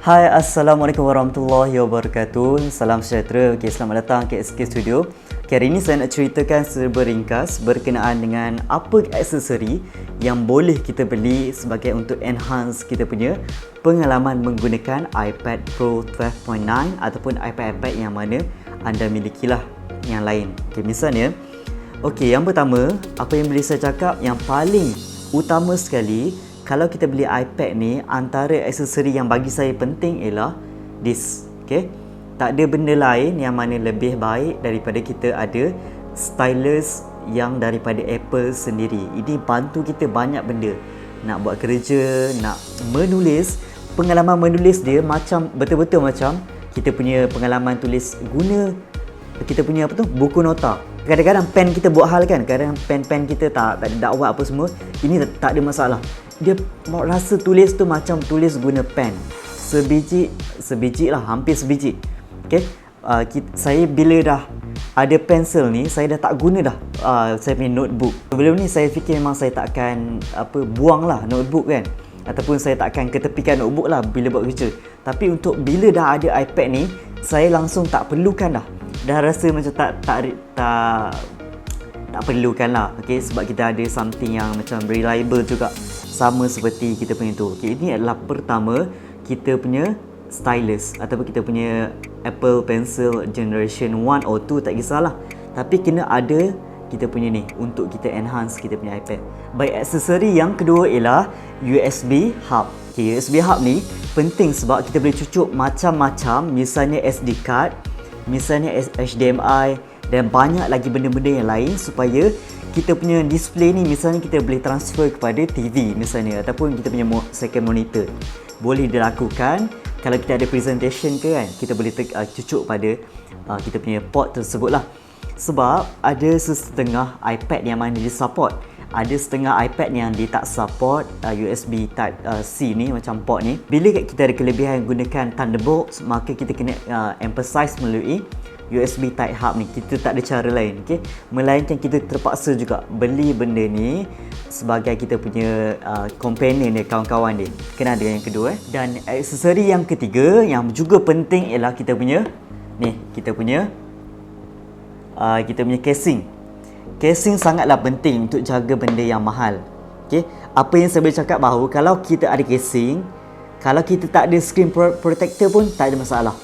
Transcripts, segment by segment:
Hai, Assalamualaikum warahmatullahi wabarakatuh. Salam sejahtera. Selamat datang ke SK Studio. Hari ini saya nak ceritakan secara ringkas berkenaan dengan apa aksesori yang boleh kita beli sebagai untuk enhance kita punya pengalaman menggunakan iPad Pro 12.9 ataupun iPad yang mana anda milikilah yang lain. Misalnya, yang pertama, apa yang boleh saya cakap yang paling utama sekali kalau kita beli iPad ni, antara aksesori yang bagi saya penting ialah this. Tak ada benda lain yang mana lebih baik daripada kita ada stylus yang daripada Apple sendiri. Ini bantu kita banyak benda. Nak buat kerja, nak menulis, pengalaman menulis dia macam betul-betul macam kita punya pengalaman tulis guna kita punya buku nota. Kadang-kadang pen kita buat hal kan, kadang pen kita tak ada dakwat apa semua. Ini tak ada masalah. Dia rasa tulis tu macam tulis guna pen. Sebiji lah, hampir sebiji. Saya bila dah ada pensel ni, saya dah tak guna dah saya punya notebook. Sebelum ni saya fikir memang saya tak akan buang lah notebook kan, ataupun saya tak akan ketepikan notebook lah bila buat kerja. Tapi untuk bila dah ada iPad ni, saya langsung tak perlukan dah. Dah rasa macam tak perlukan lah. Sebab kita ada something yang macam reliable juga, sama seperti kita punya tu. Ini adalah pertama kita punya stylus ataupun kita punya Apple Pencil Generation 1 or 2, tak kisahlah. Tapi kena ada kita punya ni untuk kita enhance kita punya iPad. Baik, aksesori yang kedua ialah USB hub. USB hub ni penting sebab kita boleh cucuk macam-macam, misalnya SD card, misalnya HDMI dan banyak lagi benda-benda yang lain supaya kita punya display ni, misalnya kita boleh transfer kepada TV misalnya, ataupun kita punya second monitor. Boleh dilakukan kalau kita ada presentation ke kan, kita boleh cucuk pada kita punya port tersebut lah. Sebab ada setengah iPad yang mana dia support, ada setengah iPad yang dia tak support USB Type C ni, macam port ni. Bila kita ada kelebihan gunakan Thunderbolt, maka kita kena emphasize melalui USB Type hub ni. Kita tak ada cara lain, melainkan kita terpaksa juga beli benda ni sebagai kita punya companion dia, kawan-kawan dia. Kena ada yang kedua. Dan aksesori yang ketiga yang juga penting ialah kita punya casing. Casing sangatlah penting untuk jaga benda yang mahal. Apa yang saya boleh cakap bahawa kalau kita ada casing, kalau kita tak ada screen protector pun tak ada masalah.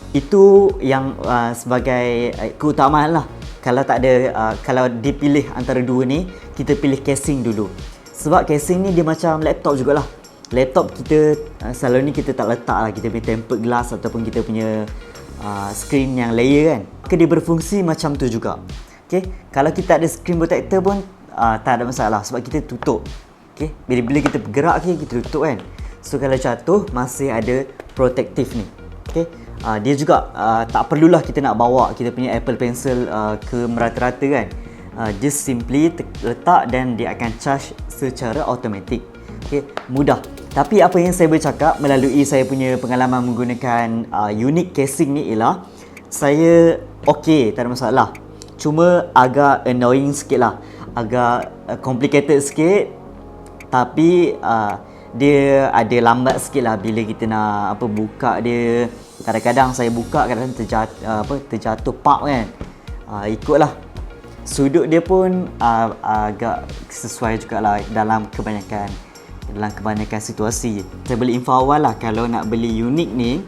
Itu yang sebagai keutamaan lah. Kalau tak ada, kalau dipilih antara dua ni, kita pilih casing dulu. Sebab casing ni dia macam laptop jugalah. Laptop kita selalu ni kita tak letak lah kita punya tempered glass ataupun kita punya screen yang layer kan. Dia berfungsi macam tu juga. Kalau kita ada screen protector pun tak ada masalah sebab kita tutup. Bila kita bergerak kita tutup kan. So kalau jatuh masih ada protective ni. Dia juga tak perlulah kita nak bawa kita punya Apple Pencil ke merata-rata kan. Just simply letak dan dia akan charge secara automatik. Mudah. Tapi apa yang saya boleh cakap melalui saya punya pengalaman menggunakan unique casing ni ialah saya tak ada masalah. Cuma agak annoying sikit lah, agak complicated sikit. Tapi dia ada lambat sikit lah bila kita nak buka dia. Kadang-kadang saya buka, kadang-kadang terjatuh pak kan. Ikutlah. Sudut dia pun agak sesuai jugalah dalam kebanyakan situasi. Saya beli info awal lah, kalau nak beli unique ni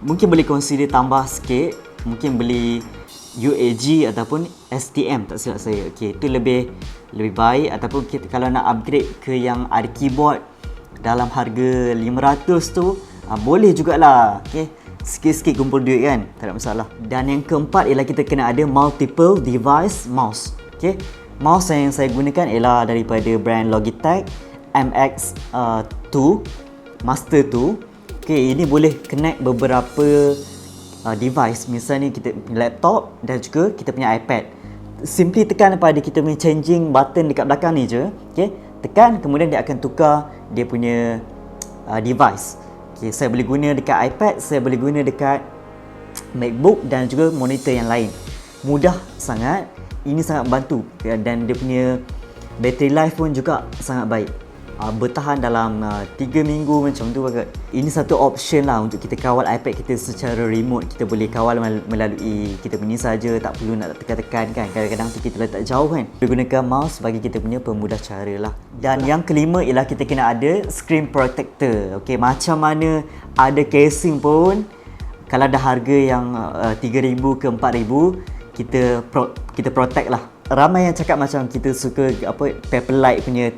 mungkin boleh consider tambah sikit, mungkin beli UAG ataupun STM, tak silap saya. Itu lebih baik. Ataupun kalau nak upgrade ke yang ada keyboard dalam harga 500 tu boleh jugalah. Sikit-sikit kumpul duit kan, tak ada masalah. Dan yang keempat ialah kita kena ada multiple device mouse. Mouse yang saya gunakan ialah daripada brand Logitech MX2 Master 2. Ini boleh connect beberapa device, misalnya kita laptop dan juga kita punya iPad. Simply tekan pada kita punya changing button dekat belakang ni je. Tekan, kemudian dia akan tukar dia punya device. Saya boleh guna dekat iPad, saya boleh guna dekat MacBook dan juga monitor yang lain. Mudah sangat. Ini sangat bantu dan dia punya battery life pun juga sangat baik. bertahan dalam 3 minggu macam tu agak. Ini satu option lah untuk kita kawal iPad kita secara remote. Kita boleh kawal melalui kita punya saja, tak perlu nak tekan-tekan kan. Kadang-kadang tu kita letak jauh kan. Kita gunakan mouse bagi kita punya pemudah cara lah. Dan yang kelima ialah kita kena ada screen protector. Okey, macam mana ada casing pun, kalau ada harga yang 3,000 ke 4,000, kita protect lah. Ramai yang cakap macam kita suka paperlight punya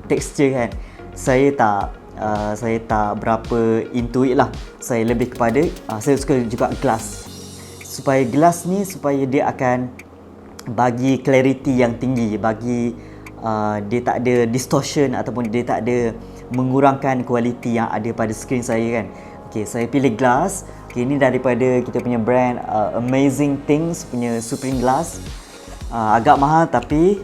texture kan. Saya tak berapa into it lah. Saya lebih kepada saya suka juga glass. Supaya glass ni dia akan bagi clarity yang tinggi, bagi dia tak ada distortion ataupun dia tak ada mengurangkan kualiti yang ada pada skrin saya kan. Okey, saya pilih glass. Okey, ini daripada kita punya brand Amazing Things punya Supreme Glass. Agak mahal tapi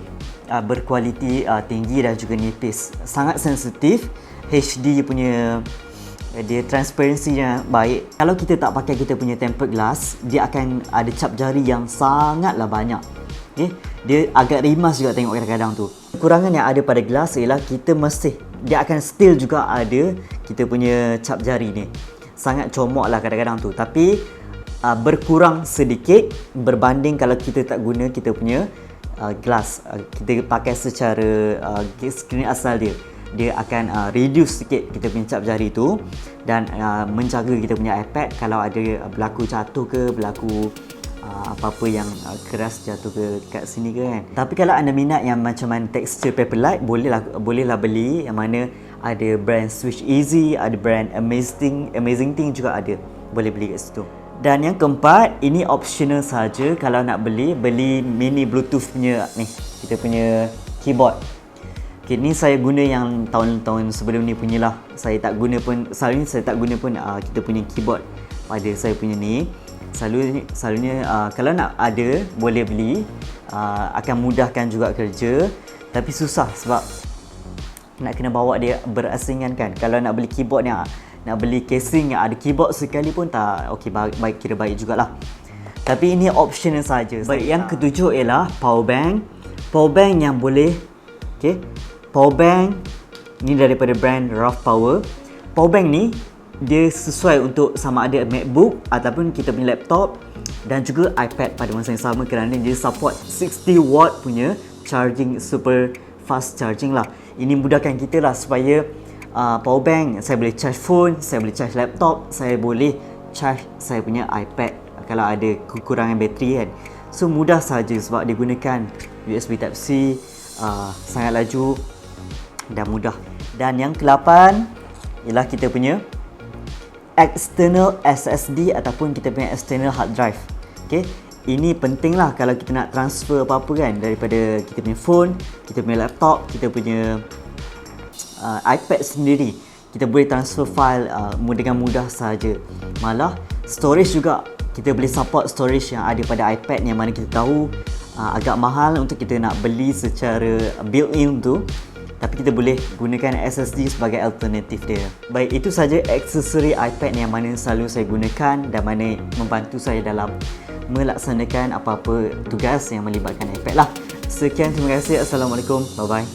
berkualiti tinggi dan juga nipis. Sangat sensitif. HD punya dia transparansinya baik. Kalau kita tak pakai kita punya tempered glass, dia akan ada cap jari yang sangatlah banyak. Okay? Dia agak rimas juga tengok kadang-kadang tu. Kekurangan yang ada pada glass ialah dia akan still juga ada kita punya cap jari ni. Sangat comot lah kadang-kadang tu. Tapi berkurang sedikit berbanding kalau kita tak guna kita punya glass. Kita pakai secara skrin asal dia akan reduce sikit kita punya cap jari tu dan menjaga kita punya iPad kalau ada berlaku jatuh ke, berlaku apa-apa yang keras jatuh ke kat sini ke kan. Tapi kalau anda minat yang macam mana texture paperlight, bolehlah beli yang mana ada brand Switch Easy, ada brand Amazing Thing juga ada. Boleh beli kat situ. Dan yang keempat, ini optional saja. Kalau nak beli mini Bluetooth punya ni, kita punya keyboard. Okay, ni saya guna yang tahun-tahun sebelum ni punya lah. Saya tak guna pun kita punya keyboard pada saya punya ni. Selalunya kalau nak ada boleh beli, akan mudahkan juga kerja. Tapi susah sebab nak kena bawa dia berasingan kan. Kalau nak beli keyboard ni, nak beli casing yang ada keyboard sekali pun tak kira baik jugalah. Tapi ini optional saja. Baik, yang ketujuh ialah power bank. Power bank yang boleh power bank ni daripada brand Rough Power. Power bank ni dia sesuai untuk sama ada MacBook ataupun kita punya laptop dan juga iPad pada masa yang sama kerana dia support 60 watt punya charging, super fast charging lah. Ini mudahkan kita lah supaya power bank, saya boleh charge phone, saya boleh charge laptop, saya boleh charge saya punya iPad kalau ada kekurangan bateri kan. So mudah saja sebab digunakan USB Type-C, sangat laju dan mudah. Dan yang ke-8 ialah kita punya external SSD ataupun kita punya external hard drive. Okay, ini penting lah kalau kita nak transfer apa-apa kan, daripada kita punya phone, kita punya laptop, kita punya iPad sendiri. Kita boleh transfer file dengan mudah saja. Malah storage juga, kita boleh support storage yang ada pada iPad yang mana kita tahu agak mahal untuk kita nak beli secara built-in tu. Tapi kita boleh gunakan SSD sebagai alternatif dia. Baik, itu saja aksesori iPad yang mana selalu saya gunakan dan mana membantu saya dalam melaksanakan apa-apa tugas yang melibatkan iPad lah. Sekian, terima kasih. Assalamualaikum. Bye-bye.